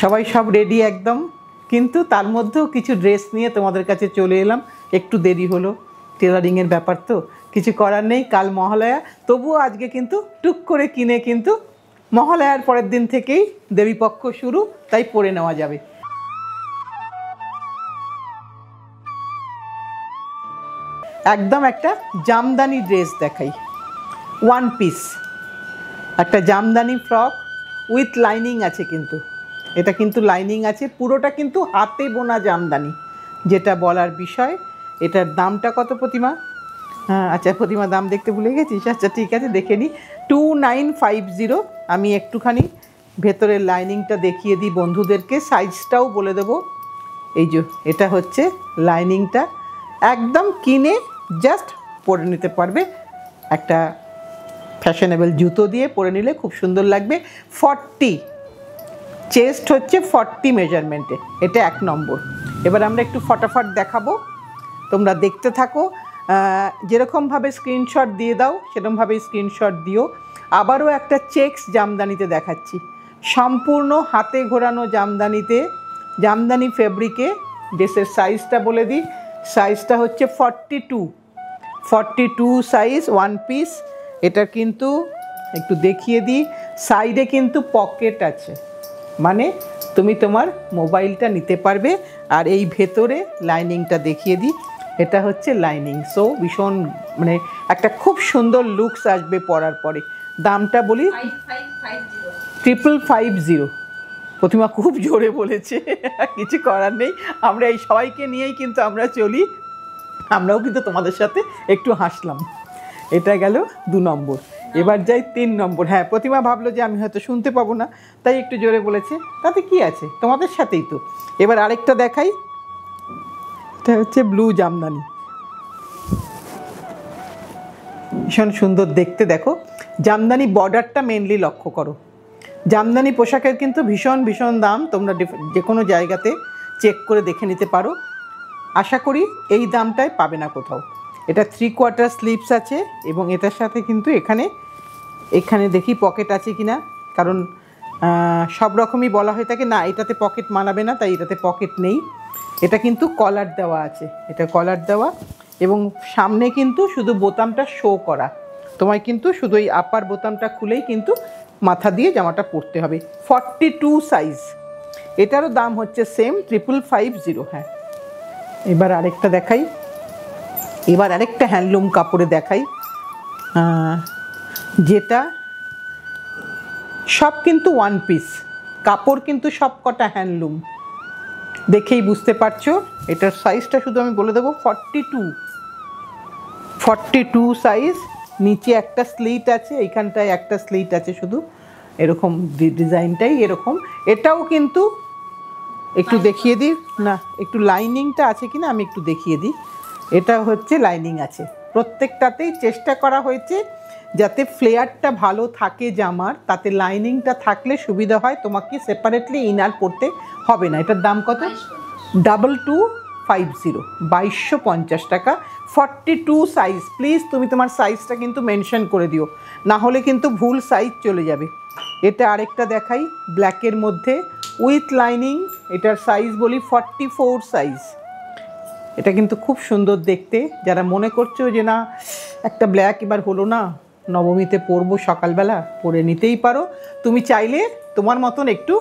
সবাই সব রেডি একদম, কিন্তু তার মধ্যেও কিছু ড্রেস নিয়ে তোমাদের কাছে চলে এলাম। একটু দেরি হলো, টেলারিংয়ের ব্যাপার তো কিছু করার নেই। কাল মহালয়া, তবুও আজকে কিন্তু টুক করে কিনে কিন্তু মহালয়ার পরের দিন থেকেই দেবীপক্ষ শুরু, তাই পরে নেওয়া যাবে। একদম একটা জামদানি ড্রেস দেখাই, ওয়ান পিস, একটা জামদানি ফ্রক উইথ লাইনিং আছে, কিন্তু এটা কিন্তু লাইনিং আছে, পুরোটা কিন্তু হাতে বোনা জামদানি, যেটা বলার বিষয়। এটার দামটা কত প্রতিমা? হ্যাঁ আচ্ছা প্রতিমা, দাম দেখতে ভুলে গেছিস? আচ্ছা ঠিক আছে, দেখে নিই, 2950। আমি একটুখানি ভেতরের লাইনিংটা দেখিয়ে দিই বন্ধুদেরকে, সাইজটাও বলে দেবো। এই যে এটা হচ্ছে লাইনিংটা, একদম কিনে জাস্ট পরে নিতে পারবে, একটা ফ্যাশনেবল জুতো দিয়ে পরে নিলে খুব সুন্দর লাগবে। 40 চেস্ট হচ্ছে 40 মেজারমেন্টে, এটা 1 নম্বর। এবার আমরা একটু ফটাফট দেখাবো, তোমরা দেখতে থাকো। যেরকমভাবে স্ক্রিনশট দিয়ে দাও সেরকমভাবেই স্ক্রিনশট দিও। আবারও একটা চেক্স জামদানিতে দেখাচ্ছি, সম্পূর্ণ হাতে ঘোরানো জামদানিতে, জামদানি ফেব্রিকে। ড্রেসের সাইজটা বলে দিই, সাইজটা হচ্ছে 42 সাইজ, ওয়ান পিস। এটা কিন্তু একটু দেখিয়ে দিই, সাইডে কিন্তু পকেট আছে, মানে তুমি তোমার মোবাইলটা নিতে পারবে। আর এই ভেতরে লাইনিংটা দেখিয়ে দিই, এটা হচ্ছে লাইনিং। সো ভীষণ মানে একটা খুব সুন্দর লুকস আসবে পরার পরে। দামটা বলি 5550। প্রতিমা খুব জোরে বলেছে, কিছু করার নেই, আমরা এই সবাইকে নিয়েই কিন্তু আমরা চলি, আমরাও কিন্তু তোমাদের সাথে একটু হাসলাম। এটা গেল 2 নম্বর। এবার যাই 3 নম্বর। হ্যাঁ প্রতিমা ভাবলো যে আমি হয়তো শুনতে পাবো না, তাই একটু জোরে বলেছে, তাতে কি আছে, তোমাদের সাথেই তো। এবার আরেকটা দেখাই, এটা হচ্ছে ব্লু জামদানি, ভীষণ সুন্দর দেখতে। দেখো জামদানি বর্ডারটা মেনলি লক্ষ্য করো। জামদানি পোশাকের কিন্তু ভীষণ ভীষণ দাম, তোমরা যে কোনো জায়গাতে চেক করে দেখে নিতে পারো। আশা করি এই দামটায় পাবে না কোথাও। এটা 3/4 স্লিভস আছে, এবং এটার সাথে কিন্তু এখানে দেখি পকেট আছে কিনা, কারণ সব রকমই বলা হয়ে থাকে না এটাতে পকেট মানাবে না, তাই এটাতে পকেট নেই। এটা কিন্তু কলার দেওয়া আছে, এটা কলার দেওয়া, এবং সামনে কিন্তু শুধু বোতামটা শো করা। তোমায় কিন্তু শুধু এই আপার বোতামটা খুলেই কিন্তু মাথা দিয়ে জামাটা পরতে হবে। 42 সাইজ, এটারও দাম হচ্ছে সেম 5550। হ্যাঁ এবার আরেকটা দেখাই, এবার আরেকটা হ্যান্ডলুম কাপড়ে দেখাই, যেটা সব কিন্তু ওয়ান পিস, কাপড় কিন্তু সব কটা হ্যান্ডলুম, দেখেই বুঝতে পারছো। এটার সাইজটা শুধু আমি বলে দেবো 42 সাইজ। নিচে একটা স্লিট আছে, এইখানটায় একটা স্লিট আছে শুধু, এরকম ডিজাইনটাই এরকম। এটাও কিন্তু একটু দেখিয়ে দিই না, একটু লাইনিংটা আছে কিনা আমি একটু দেখিয়ে দিই। এটা হচ্ছে লাইনিং আছে, প্রত্যেকটাতেই চেষ্টা করা হয়েছে যাতে ফ্লেয়ারটা ভালো থাকে জামার, তাতে লাইনিংটা থাকলে সুবিধা হয়, তোমাকে সেপারেটলি ইনার পরতে হবে না। এটার দাম কত? 2250, 2250 টাকা। 42 সাইজ। প্লিজ তুমি তোমার সাইজটা কিন্তু মেনশন করে দিও, না হলে কিন্তু ভুল সাইজ চলে যাবে। এটা আরেকটা দেখাই, ব্ল্যাকের মধ্যে উইথ লাইনিং, এটার সাইজ বলি 44 সাইজ। এটা কিন্তু খুব সুন্দর দেখতে। যারা মনে করছো যে না একটা ব্ল্যাক এবার হলো না, নবমীতে পরবো সকালবেলা, পরে নিতেই পারো। তুমি চাইলে তোমার মতন একটু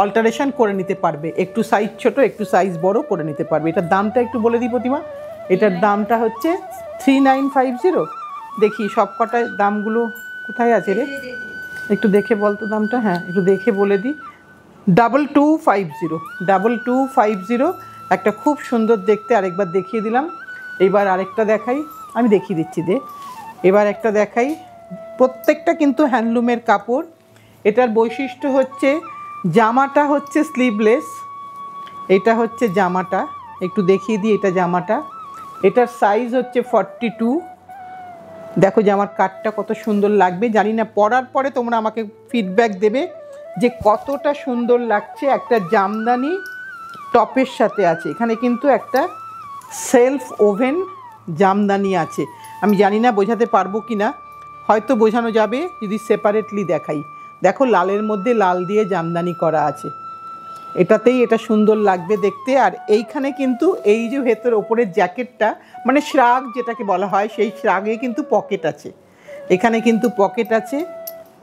অল্টারেশন করে নিতে পারবে, একটু সাইজ ছোট একটু সাইজ বড় করে নিতে পারবে। এটার দামটা একটু বলে দিই প্রতিমা, এটার দামটা হচ্ছে 3950। দেখি সব কটায় দামগুলো কোথায় আছে রে, একটু দেখে বলতো দামটা। হ্যাঁ একটু দেখে বলে দিই, 2250, একটা খুব সুন্দর দেখতে। আরেকবার দেখিয়ে দিলাম, এইবার আরেকটা দেখাই, আমি দেখিয়ে দিচ্ছি দে। এবার একটা দেখাই, প্রত্যেকটা কিন্তু হ্যান্ডলুমের কাপড়। এটার বৈশিষ্ট্য হচ্ছে জামাটা হচ্ছে স্লিভলেস, এটা হচ্ছে জামাটা, একটু দেখিয়ে দিই এটা জামাটা। এটার সাইজ হচ্ছে 42। দেখো জামার কাটটা কত সুন্দর লাগবে, জানি না পরার পরে তোমরা আমাকে ফিডব্যাক দেবে যে কতটা সুন্দর লাগছে। একটা জামদানি টপের সাথে আছে, এখানে কিন্তু একটা সেলফ ওভেন জামদানি আছে। আমি জানি না বোঝাতে পারবো কি না, হয়তো বোঝানো যাবে যদি সেপারেটলি দেখাই। দেখো লালের মধ্যে লাল দিয়ে জামদানি করা আছে, এটাতেই এটা সুন্দর লাগবে দেখতে। আর এইখানে কিন্তু এই যে ভেতর ওপরের জ্যাকেটটা মানে শ্রাগ যেটাকে বলা হয়, সেই শ্রাগে কিন্তু পকেট আছে, এখানে কিন্তু পকেট আছে।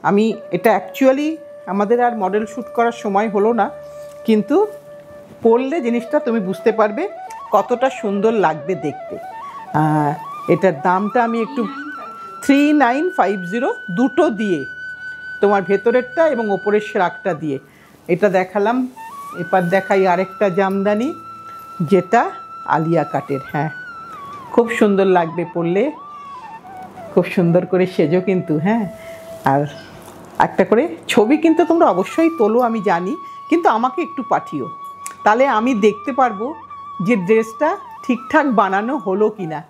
আমি এটা অ্যাকচুয়ালি আমাদের আর মডেল শ্যুট করার সময় হলো না, কিন্তু পরলে জিনিসটা তুমি বুঝতে পারবে কতটা সুন্দর লাগবে দেখতে। এটার দামটা আমি একটু 3950 দুটো দিয়ে, তোমার ভেতরেরটা এবং ওপরের শ্রাগটা দিয়ে এটা দেখালাম। এবার দেখাই আরেকটা জামদানি, যেটা আলিয়া কাটের। হ্যাঁ, খুব সুন্দর লাগবে পরলে, খুব সুন্দর করে সেজো কিন্তু। হ্যাঁ, আর একটা করে ছবি কিন্তু তোমরা অবশ্যই তোলো আমি জানি, কিন্তু আমাকে একটু পাঠিও, তাহলে আমি দেখতে পারবো যে ড্রেসটা ঠিকঠাক বানানো হলো কি না।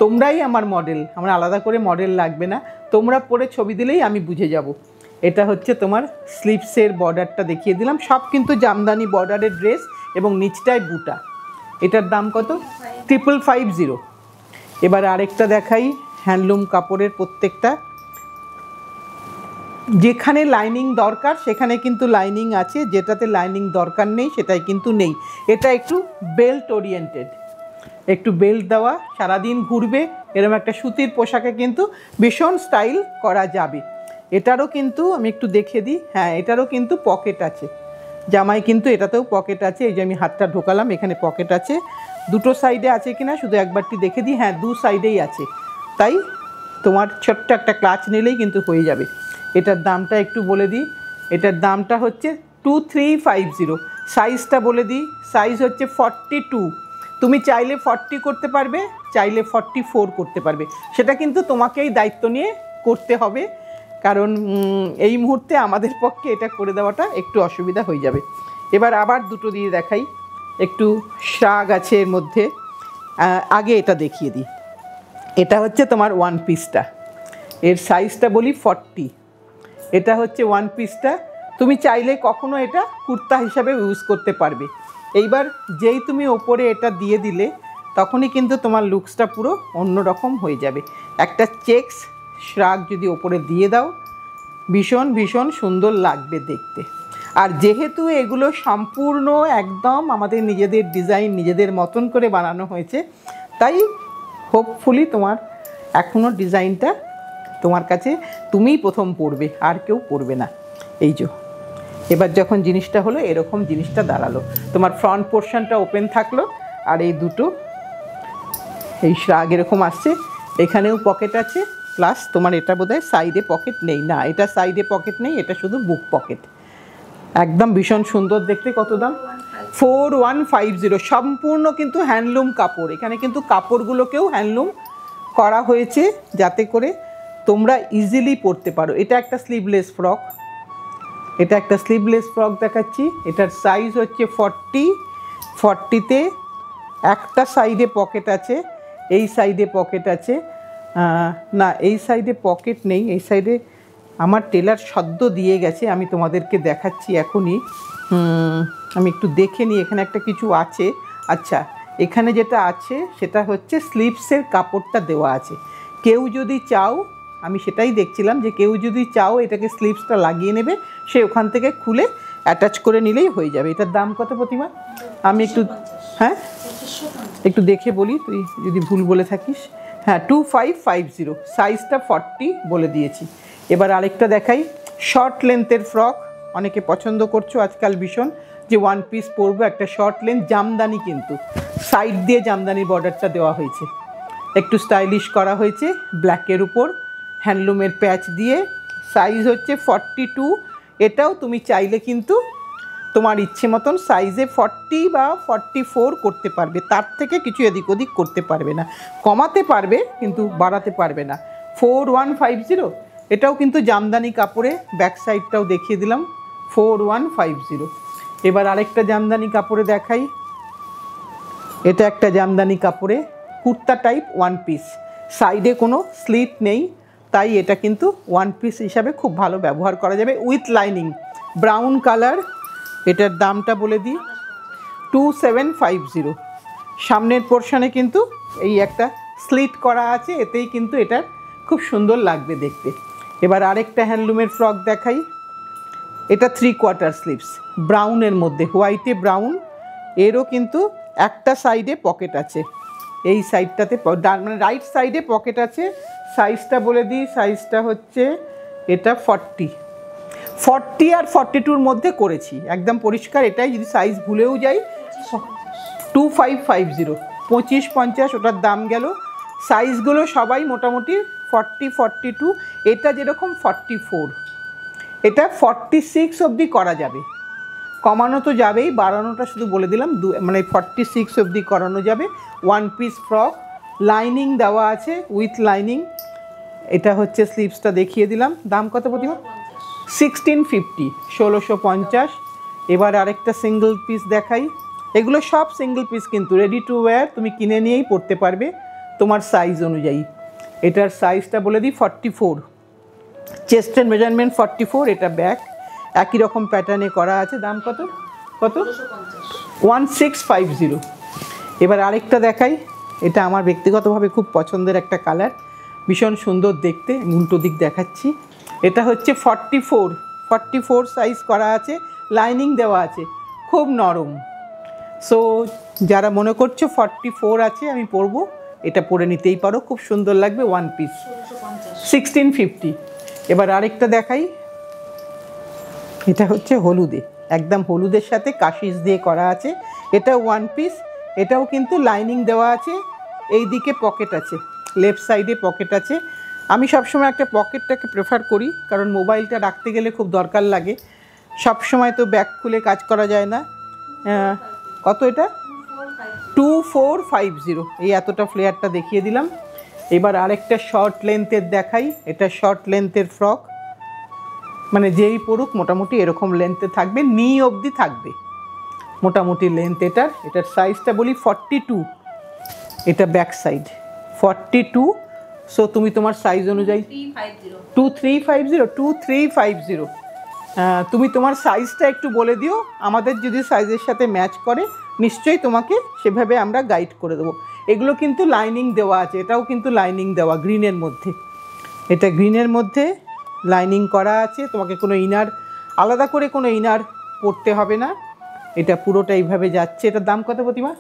তোমরাই আমার মডেল, আমার আলাদা করে মডেল লাগবে না, তোমরা পরে ছবি দিলেই আমি বুঝে যাব। এটা হচ্ছে তোমার স্লিভসের বর্ডারটা দেখিয়ে দিলাম, সব কিন্তু জামদানি বর্ডারের ড্রেস এবং নিচটায় বুটা। এটার দাম কত? 5550। এবার আরেকটা দেখাই, হ্যান্ডলুম কাপড়ের প্রত্যেকটা, যেখানে লাইনিং দরকার সেখানে কিন্তু লাইনিং আছে, যেটাতে লাইনিং দরকার নেই সেটাই কিন্তু নেই। এটা একটু বেল্ট ওরিয়েন্টেড, একটু বেল্ট দেওয়া, সারাদিন ঘুরবে এরকম একটা সুতির পোশাকে কিন্তু ভীষণ স্টাইল করা যাবে। এটারও কিন্তু আমি একটু দেখে দিই, হ্যাঁ এটারও কিন্তু পকেট আছে, জামাই কিন্তু এটাতেও পকেট আছে। এই যে আমি হাতটা ঢোকালাম, এখানে পকেট আছে, দুটো সাইডে আছে কিনা শুধু একবারটি দেখে দিই। হ্যাঁ, দু সাইডেই আছে, তাই তোমার ছোট্ট একটা ক্লাচ নিলেই কিন্তু হয়ে যাবে। এটার দামটা একটু বলে দিই, এটার দামটা হচ্ছে 2350। সাইজটা বলে দিই, সাইজ হচ্ছে 42। তুমি চাইলে 40 করতে পারবে, চাইলে 44 করতে পারবে, সেটা কিন্তু তোমাকেই দায়িত্ব নিয়ে করতে হবে, কারণ এই মুহূর্তে আমাদের পক্ষে এটা করে দেওয়াটা একটু অসুবিধা হয়ে যাবে। এবার আবার দুটো দিয়ে দেখাই, একটু শ্রাগ আছে এর মধ্যে। আগে এটা দেখিয়ে দিই, এটা হচ্ছে তোমার ওয়ান পিসটা, এর সাইজটা বলি 40। এটা হচ্ছে ওয়ান পিসটা, তুমি চাইলে কখনো এটা কুর্তা হিসাবে ইউজ করতে পারবে। এইবার যেই তুমি ওপরে এটা দিয়ে দিলে তখনই কিন্তু তোমার লুকসটা পুরো অন্যরকম হয়ে যাবে। একটা চেকস শ্রাগ যদি ওপরে দিয়ে দাও, ভীষণ ভীষণ সুন্দর লাগবে দেখতে। আর যেহেতু এগুলো সম্পূর্ণ একদম আমাদের নিজেদের ডিজাইন, নিজেদের মতন করে বানানো হয়েছে, তাই হোপফুলি তোমার এখনও ডিজাইনটা তোমার কাছে তুমিই প্রথম পড়বে, আর কেউ পড়বে না। এই যে এবার যখন জিনিসটা হলো এরকম জিনিসটা দাঁড়ালো, তোমার ফ্রন্ট পোর্শনটা ওপেন থাকলো, আর এই দুটো এই শ্রাগ এরকম আসছে, এখানেও পকেট আছে, প্লাস তোমার এটা বোধহয় সাইডে পকেট নেই, না এটা সাইডে পকেট নেই, এটা শুধু বুক পকেট। একদম ভীষণ সুন্দর দেখতে। কত দাম? 4150। সম্পূর্ণ কিন্তু হ্যান্ডলুম কাপড়, এখানে কিন্তু কাপড়গুলোকেও হ্যান্ডলুম করা হয়েছে যাতে করে তোমরা ইজিলি পরতে পারো। এটা একটা স্লিভলেস ফ্রক, এটা একটা স্লিভলেস ফ্রক দেখাচ্ছি, এটার সাইজ হচ্ছে 40। 40তে একটা সাইডে পকেট আছে, এই সাইডে পকেট আছে, না এই সাইডে পকেট নেই, এই সাইডে আমার টেলার সদ্য দিয়ে গেছে, আমি তোমাদেরকে দেখাচ্ছি এখনই। আমি একটু দেখে নিই, এখানে একটা কিছু আছে। আচ্ছা, এখানে যেটা আছে সেটা হচ্ছে স্লিভসের কাপড়টা দেওয়া আছে। কেউ যদি চাও, আমি সেটাই দেখছিলাম যে কেউ যদি চাও এটাকে স্লিভসটা লাগিয়ে নেবে, সে ওখান থেকে খুলে অ্যাটাচ করে নিলেই হয়ে যাবে। এটার দাম কত প্রতিমা? আমি একটু, হ্যাঁ একটু দেখে বলি, তুই যদি ভুল বলে থাকিস। হ্যাঁ, 2550, সাইজটা 40 বলে দিয়েছি। এবার আরেকটা দেখাই, শর্ট লেন্থের ফ্রক, অনেকে পছন্দ করছো আজকাল ভীষণ, যে ওয়ান পিস পরবো একটা শর্ট লেন্থ, জামদানি কিন্তু সাইড দিয়ে জামদানির বর্ডারটা দেওয়া হয়েছে, একটু স্টাইলিশ করা হয়েছে, ব্ল্যাকের উপর হ্যান্ডলুমের প্যাচ দিয়ে। সাইজ হচ্ছে 42। এটাও তুমি চাইলে কিন্তু তোমার ইচ্ছে মতন সাইজে 40 বা 44 করতে পারবে, তার থেকে কিছু এদিক ওদিক করতে পারবে না, কমাতে পারবে কিন্তু বাড়াতে পারবে না। 4150। এটাও কিন্তু জামদানি কাপড়ে, ব্যাক সাইডটাও দেখিয়ে দিলাম, 4150। এবার আরেকটা জামদানি কাপড়ে দেখাই, এটা একটা জামদানি কাপড়ে কুর্তা টাইপ ওয়ান পিস, সাইডে কোনো স্লিট নেই, তাই এটা কিন্তু ওয়ান পিস হিসাবে খুব ভালো ব্যবহার করা যাবে, উইথ লাইনিং, ব্রাউন কালার। এটার দামটা বলে দিই, 2750। সামনের পোর্শনে কিন্তু এই একটা স্লিট করা আছে, এতেই কিন্তু এটার খুব সুন্দর লাগবে দেখতে। এবার আরেকটা হ্যান্ডলুমের ফ্রক দেখাই, এটা 3/4 স্লিভস, ব্রাউনের মধ্যে, হোয়াইটে ব্রাউন। এরও কিন্তু একটা সাইডে পকেট আছে, এই সাইডটাতে মানে রাইট সাইডে পকেট আছে। সাইজটা বলে দিই, সাইজটা হচ্ছে এটা 40 আর 42-র মধ্যে করেছি, একদম পরিষ্কার। এটাই যদি সাইজ ভুলেও যাই 2550, 2550 ওটার দাম গেল। সাইজগুলো সবাই মোটামুটি 40, 42, এটা যেরকম 44, এটা 46 অবধি করা যাবে। কমানো তো যাবেই, বাড়ানোটা শুধু বলে দিলাম, মানে 46 অবধি করানো যাবে। 1 পিস ফ্রক, লাইনিং দেওয়া আছে উইথ লাইনিং। এটা হচ্ছে স্লিভসটা দেখিয়ে দিলাম। দাম কত প্রতিমা? 1650, 1650। এবার আরেকটা সিঙ্গেল পিস দেখাই। এগুলো সব সিঙ্গেল পিস, কিন্তু রেডি টু ওয়্যার, তুমি কিনে নিয়েই পরতে পারবে তোমার সাইজ অনুযায়ী। এটার সাইজটা বলে দিই 44, চেস্টের মেজারমেন্ট 44। এটা ব্যাক, একই রকম প্যাটার্নে করা আছে। দাম কত? 1650। এবার আরেকটা দেখাই, এটা আমার ব্যক্তিগতভাবে খুব পছন্দের একটা কালার, ভীষণ সুন্দর দেখতে। উল্টো দিক দেখাচ্ছি। এটা হচ্ছে 44 সাইজ করা আছে, লাইনিং দেওয়া আছে, খুব নরম। সো যারা মনে করছো 44 আছে আমি পরবো, এটা পরে নিতেই পারো, খুব সুন্দর লাগবে। 1 পিস 1650। এবার আরেকটা দেখাই, এটা হচ্ছে হলুদে, একদম হলুদের সাথে কাশিস দিয়ে করা আছে। এটা 1 পিস, এটাও কিন্তু লাইনিং দেওয়া আছে। এই দিকে পকেট আছে, লেফট সাইডে পকেট আছে। আমি সবসময় একটা পকেটটাকে প্রেফার করি, কারণ মোবাইলটা রাখতে গেলে খুব দরকার লাগে। সব সময় তো ব্যাগ খুলে কাজ করা যায় না। কত এটা? 2450। এই এতটা ফ্লেয়ারটা দেখিয়ে দিলাম। এবার আরেকটা শর্ট লেন্থের দেখাই। এটা শর্ট লেন্থের ফ্রক, মানে যেই পড়ুক মোটামুটি এরকম লেন্থে থাকবে, নি অবধি থাকবে মোটামুটি লেন্থ এটার। এটার সাইজটা বলি 42, এটা ব্যাক সাইড 42। সো তুমি তোমার সাইজ অনুযায়ী 2350, তুমি তোমার সাইজটা একটু বলে দিও, আমাদের যদি সাইজের সাথে ম্যাচ করে নিশ্চয়ই তোমাকে সেভাবে আমরা গাইড করে দেবো। এগুলো কিন্তু লাইনিং দেওয়া আছে, এটাও কিন্তু লাইনিং দেওয়া, গ্রিনের মধ্যে। এটা গ্রিনের মধ্যে লাইনিং করা আছে, তোমাকে কোনো ইনার আলাদা করে কোনো ইনার পরতে হবে না, এটা পুরোটা এইভাবে যাচ্ছে। এটার দাম কত প্রতিমা?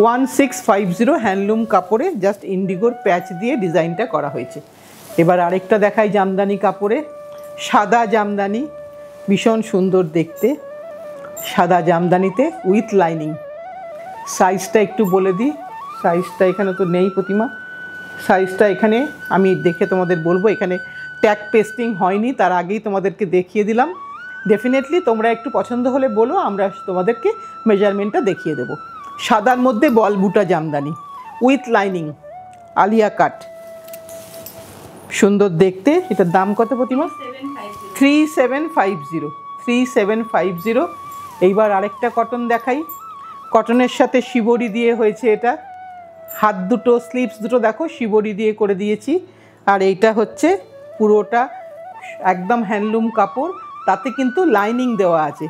1650, হ্যান্ডলুম কাপড়ে জাস্ট ইন্ডিগোর প্যাচ দিয়ে ডিজাইনটা করা হয়েছে। এবার আরেকটা দেখাই জামদানি কাপড়ে, সাদা জামদানি, ভীষণ সুন্দর দেখতে, সাদা জামদানিতে উইথ লাইনিং। সাইজটা একটু বলে দিই, সাইজটা এখানে তো নেই প্রতিমা, সাইজটা এখানে আমি দেখে তোমাদের বলবো। এখানে ট্যাগ পেস্টিং হয়নি, তার আগেই তোমাদেরকে দেখিয়ে দিলাম। ডেফিনেটলি তোমরা একটু পছন্দ হলে বলো, আমরা তোমাদেরকে মেজারমেন্টটা দেখিয়ে দেবো। সাদার মধ্যে বল বুটা জামদানি উইথ লাইনিং, আলিয়া কাট, সুন্দর দেখতে। এটার দাম কত প্রতিমা? 3750। এইবার আরেকটা কটন দেখাই, কটনের সাথে শিবরি দিয়ে হয়েছে এটা। হাত দুটো, স্লিভস দুটো দেখো শিবরি দিয়ে করে দিয়েছি। আর এইটা হচ্ছে পুরোটা একদম হ্যান্ডলুম কাপড়, তাতে কিন্তু লাইনিং দেওয়া আছে।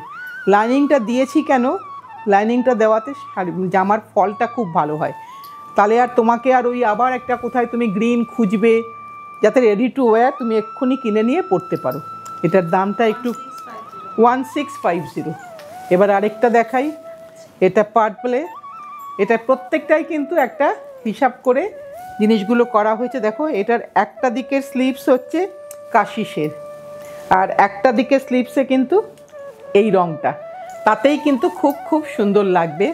লাইনিংটা দিয়েছি কেন? লাইনিংটা দেওয়াতে জামার ফলটা খুব ভালো হয়, তাহলে আর তোমাকে আর ওই আবার একটা কোথায় তুমি গ্রিন খুঁজবে, যাতে রেডি টু ওয়্যার তুমি এক্ষুনি কিনে নিয়ে পরতে পারো। এটার দামটা একটু 1650। এবার আরেকটা দেখাই, এটা পার্পলে, এটা প্রত্যেকটাই কিন্তু একটা হিসাব করে জিনিসগুলো করা হয়েছে। দেখো এটার একটা দিকের স্লিভস হচ্ছে কাশিসের, আর একটা দিকের স্লিভসে কিন্তু এই রঙটা, তাতেই কিন্তু খুব খুব সুন্দর লাগবে।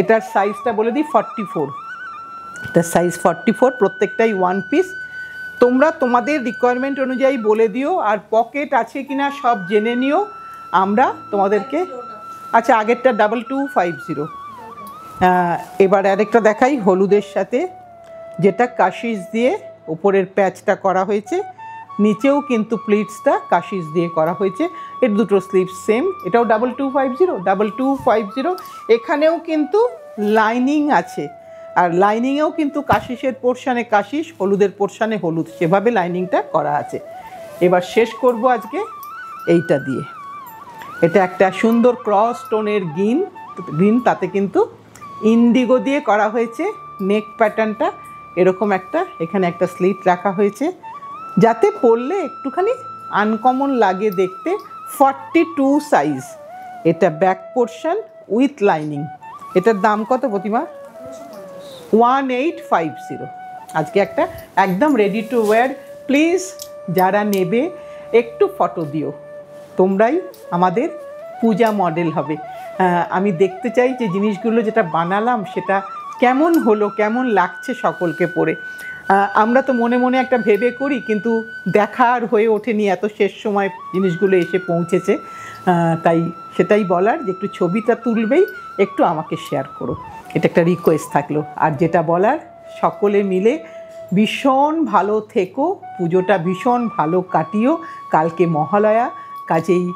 এটার সাইজটা বলে দিই 44, এটার সাইজ 44, প্রত্যেকটাই 1 পিস। তোমরা তোমাদের রিকোয়ারমেন্ট অনুযায়ী বলে দিও, আর পকেট আছে কিনা সব জেনে নিও, আমরা তোমাদেরকে। আচ্ছা, আগেরটা 2250। এবার আরেকটা দেখাই হলুদের সাথে, যেটা কাশিস দিয়ে উপরের প্যাচটা করা হয়েছে, নিচেও কিন্তু প্লিটসটা কাশিস দিয়ে করা হয়েছে। এর দুটো স্লিভ সেম, এটাও 2250। এখানেও কিন্তু লাইনিং আছে, আর লাইনিংয়েও কিন্তু কাশিসের পোর্শানে কাশিস, হলুদের পোর্শানে হলুদ, সেভাবে লাইনিংটা করা আছে। এবার শেষ করব আজকে এইটা দিয়ে। এটা একটা সুন্দর ক্রস স্টোনের গ্রিন, তাতে কিন্তু ইন্ডিগো দিয়ে করা হয়েছে। নেক প্যাটার্নটা এরকম একটা, এখানে একটা স্লিট রাখা হয়েছে, যাতে পরলে একটুখানি আনকমন লাগে দেখতে। 42 সাইজ, এটা ব্যাক পোর্শন উইথ লাইনিং। এটার দাম কত প্রতিমা? 1850। আজকে একটা একদম রেডি টু ওয়্যার। প্লিজ যারা নেবে একটু ফটো দিও, তোমরাই আমাদের পূজা মডেল হবে। আমি দেখতে চাই যে জিনিসগুলো যেটা বানালাম সেটা কেমন হলো, কেমন লাগছে সকলকে পরে। আমরা তো মনে মনে একটা ভেবে করি, কিন্তু দেখার হয়ে ওঠেনি, এত শেষ সময় জিনিসগুলো এসে পৌঁছেছে। তাই সেটাই বলার যে একটু ছবিটা তুলবেই, একটু আমাকে শেয়ার করো, এটা একটা রিকোয়েস্ট থাকলো। আর যেটা বলার, সকলে মিলে ভীষণ ভালো থেকো, পুজোটা ভীষণ ভালো কাটিও। কালকে মহালয়া, কাজেই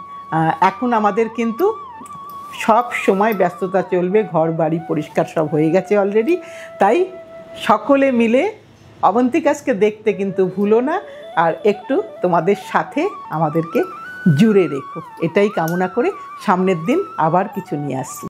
এখন আমাদের কিন্তু সব সময় ব্যস্ততা চলবে, ঘর বাড়ি পরিষ্কার সব হয়ে গেছে অলরেডি। তাই সকলে মিলে অবন্তিকাসকে দেখতে কিন্তু ভুলো না, আর একটু তোমাদের সাথে আমাদেরকে জুড়ে রেখো। এটাই কামনা করে সামনের দিন আবার কিছু নিয়ে আসছি।